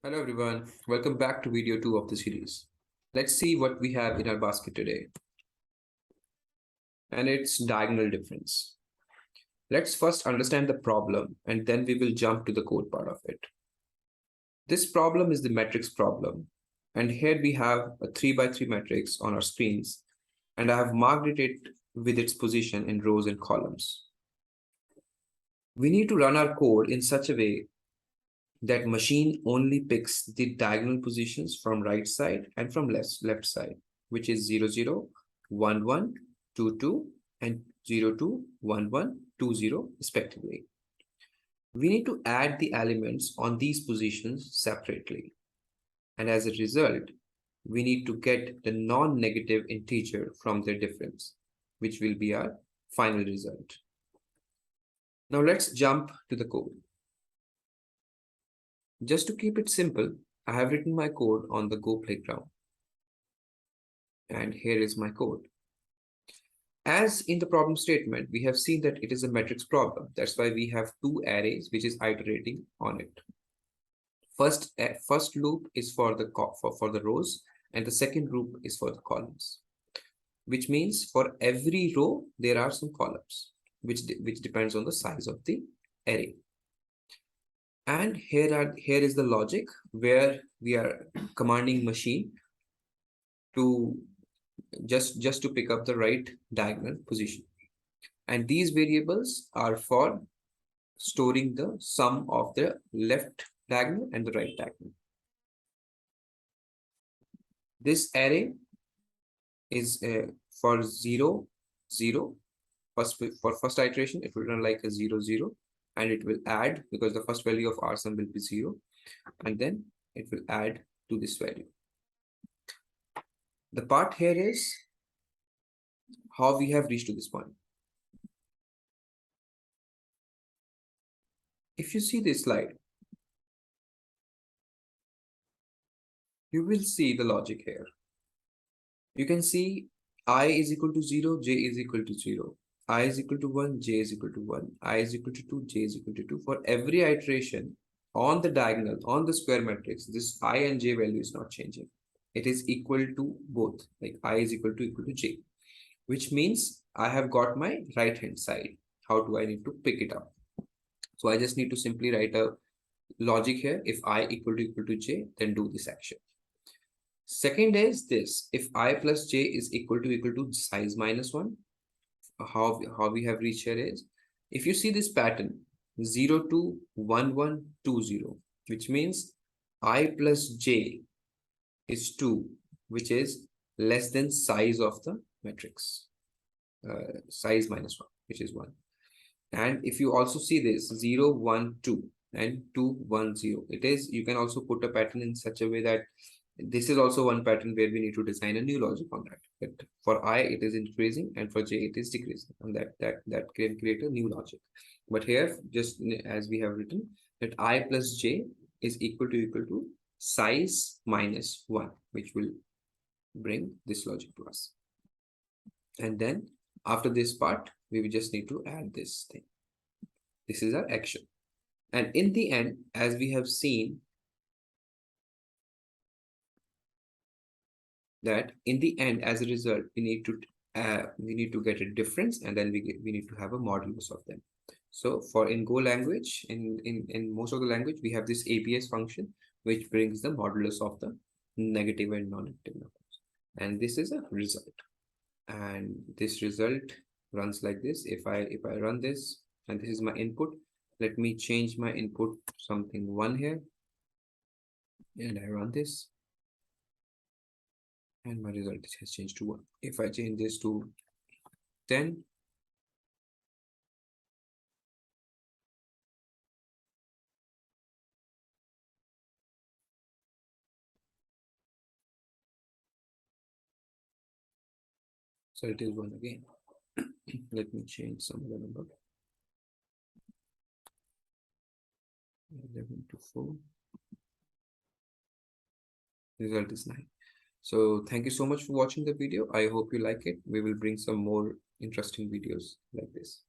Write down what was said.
Hello everyone, welcome back to video 2 of the series. Let's see what we have in our basket today. And it's diagonal difference. Let's first understand the problem and then we will jump to the code part of it. This problem is the matrix problem. And here we have a 3 by 3 matrix on our screens. And I have marked it with its position in rows and columns. We need to run our code in such a way that machine only picks the diagonal positions from right side and from left side, which is 0, 0, 1, 1, 2, 2, and 0, 2, 1, 1, 2, 0, respectively. We need to add the elements on these positions separately. And as a result, we need to get the non-negative integer from their difference, which will be our final result. Now let's jump to the code. Just to keep it simple, I have written my code on the Go playground. And here is my code. As in the problem statement, we have seen that it is a matrix problem. That's why we have two arrays which is iterating on it. First loop is for the rows, and the second loop is for the columns. Which means for every row there are some columns, which depends on the size of the array. And here is the logic where we are commanding machine to just to pick up the right diagonal position. And these variables are for storing the sum of the left diagonal and the right diagonal. This array is for 0, 0. For first iteration, it will run like a 0, 0, and it will add because the first value of our sum will be 0, and then it will add to this value. The part here is how we have reached to this point. If you see this slide, you will see the logic here. You can see I is equal to 0, j is equal to 0, I is equal to 1, j is equal to 1, I is equal to 2, j is equal to 2. For every iteration on the diagonal, on the square matrix, this I and j value is not changing. It is equal to both, like I is equal to j, which means I have got my right hand side. How do I need to pick it up? So I just need to simply write a logic here. If I equal to j, then do this action. Second is this, if I plus j is equal to size minus 1, how we have reached here is, if you see this pattern, 0, 2, 1, 1, 2, 0, which means I plus j is 2, which is less than size of the matrix, size minus 1, which is 1. And if you also see this 0, 1, 2 and 2, 1, 0, it is, you can also put a pattern in such a way that this is also one pattern where we need to design a new logic on that. But for I, it is increasing, and for j, it is decreasing, and that can create a new logic. But here, just as we have written, that I plus j is equal to size minus 1, which will bring this logic to us. And then after this part, we will just need to add this thing. This is our action. And in the end, as we have seen, that in the end, as a result, we need to get a difference, and then we need to have a modulus of them. So for in Go language, in most of the language, we have this APS function which brings the modulus of the negative and non-negative numbers, and this is a result. And this result runs like this. If I run this, and this is my input, let me change my input something 1 here, and I run this, and my result has changed to 1. If I change this to 10, so it is 1 again. Let me change some other number. 11 to 4. Result is 9. So thank you so much for watching the video. I hope you like it. We will bring some more interesting videos like this.